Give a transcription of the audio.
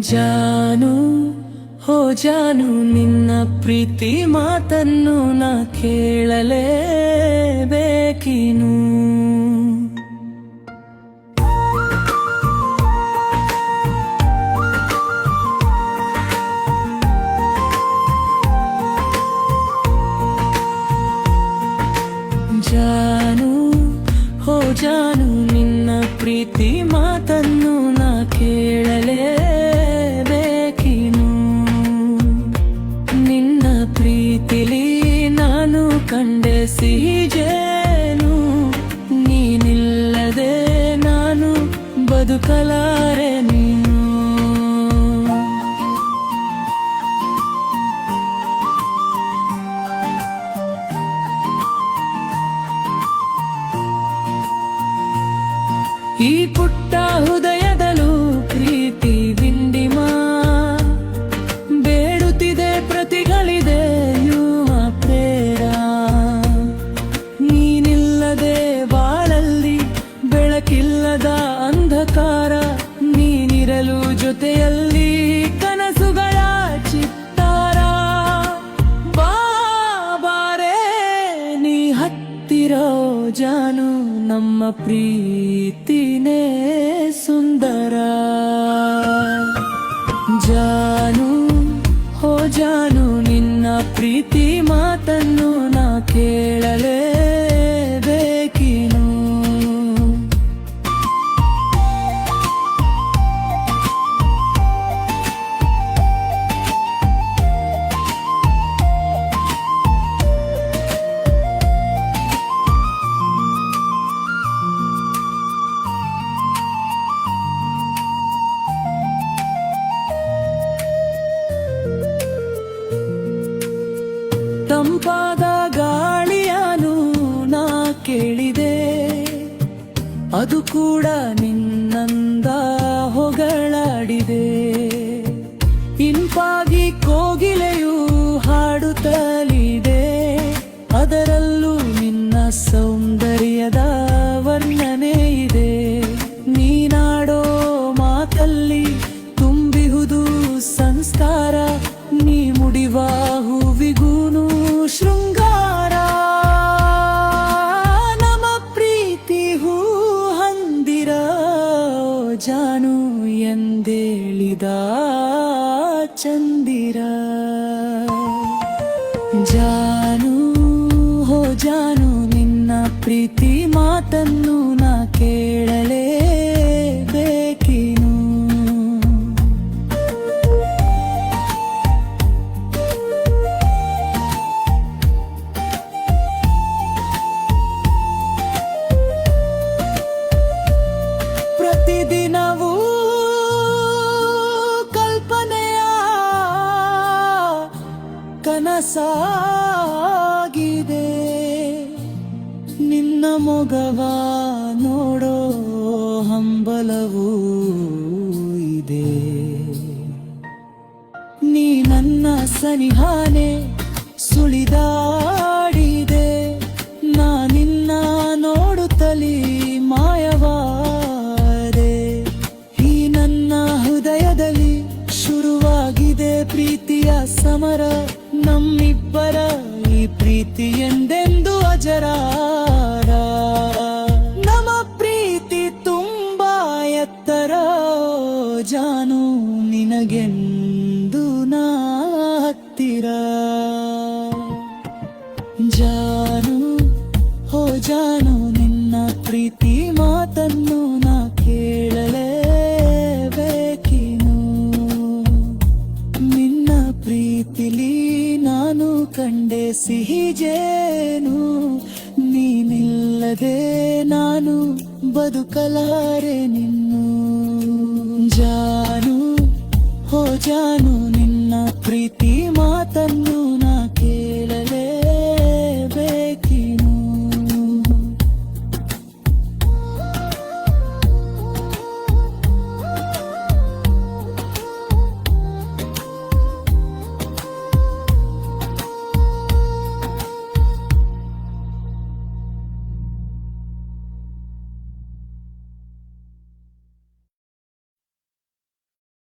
ಜಾನು ಹೋ ಜಾನು ನಿನ್ನ ಪ್ರೀತಿ ಮಾತನ್ನು ನಾ ಕೇಳಲೇಬೇಕಿನು. ಜಾನು ಹೋ ಜಾನು ನಿನ್ನ ಪ್ರೀತಿ ಮಾತನ್ನು ನಾ ಕೇಳಲೇಬೇಕಿನು. ನಿನ್ನ ಪ್ರೀತಿಲಿ ನಾನು ಕಂಡೆ ಸಿಹಿ ಜೇನು, ನೀನಿಲ್ಲದೆ ನಾನು ಬದುಕಲಾರೆ ನೀನು. ಈ ಪುಟ್ಟ ಹೃದಯದಲ್ಲೂ ಪ್ರೀತಿ ದಿಂಡಿಮ ಬೇಡುತ್ತಿದೆ, ಪ್ರತಿಗಳಿದೆ ಯುವ ಪ್ರೇರ. ನೀನಿಲ್ಲದೆ ಬಾಳಲ್ಲಿ ಬೆಳಕಿಲ್ಲದ ಅಂಧಕಾರ, ನೀನಿರಲು ಜೊತೆಯಲ್ಲಿ ಕನಸುಗಳ ಚಿತ್ತಾರ. ಬಾಬಾರೆ ನೀ ಹತ್ತಿರ ಜಾನು, ನಮ್ಮ ಪ್ರೀತಿನೇ ಸುಂದರ. ಜಾನು ಹೋ ಜಾನು ನಿನ್ನ ಪ್ರೀತಿ ಮಾತನ್ನು ನಾ ಕೇಳಲೇಬೇಕಿನು. ತಂಪಾದ ಗಾಳಿಯನು ನಾ ಕೇಳಿದೆ, ಅದು ಕೂಡ ನಿನ್ನಂದ ಹೊಗಳಾಡಿದೆ. ಇಂಪಾಗಿ ಕೋಗಿಲೆಯು ಹಾಡುತ್ತಲಿದೆ, ಅದರಲ್ಲೂ ನಿನ್ನ ಸೌಂದರ್ಯದ ವರ್ಣನೆ ಇದೆ. ನೀನಾಡೋ ಮಾತಲ್ಲಿ ತುಂಬಿಹುದು ಸಂಸ್ಕಾರ, ನೀ ಮುಡಿವ ಹೂವಿಗೂನು ಶೃಂಗಾರ. ನಮ್ಮ ಪ್ರೀತಿ ಹೂ ಹಂದಿರ ಜಾನು ಎಂದೇಳಿದ ಚಂದಿರ. ಜಾನು ಹೋ ಜಾನು ನಿನ್ನ ಪ್ರೀತಿ ಮಾತನ್ನು ನಾ ಕೇಳಲೇಬೇಕಿನು. ಪ್ರತಿದಿನವೂ ಕಲ್ಪನೆಯ ಕನಸಾಗಿದೆ, ನಿನ್ನ ಮೊಗವ ನೋಡೋ ಹಂಬಲವೂ ಇದೆ. ನೀ ನನ್ನ ಸನಿಹಾನೆ ಸುಳಿದಾಡಿದೆ, ನಾ ನಿನ್ನ ನೋಡುತ್ತಲೀ ಮಾಯವಾದೆ. ಈ ನನ್ನ ಹೃದಯದಲ್ಲಿ ಶುರುವಾಗಿದೆ ಪ್ರೀತಿಯ ಸಮರ, ನಮ್ಮಿಬ್ಬರ ಈ ಪ್ರೀತಿ ಎಂದೆಂದು ಅಜರಾರ. ನಮ್ಮ ಪ್ರೀತಿ ತುಂಬಾ ಎತ್ತರ ಜಾನು, ನಿನಗೆಂದು ನಾ ಹತ್ತಿರ. ಜಾನು ಹೋ ಜಾನು ನಿನ್ನ ಪ್ರೀತಿ ಮಾತನ್ನು ನಾ ಕೇಳಲೇಬೇಕಿನು. ನಿನ್ನ ಪ್ರೀತಿಲಿ ನಾನು ಕಂಡೆ ಸಿಹಿ ಜೇನು, ನೀನಿಲ್ಲದೆ ನಾನು ಬದುಕಲಾರೆ ನಿನ್ನು. ಜಾನು ಹೋ ಜಾನು ನಿನ್ನ ಪ್ರೀತಿ ಮಾತನ್ನು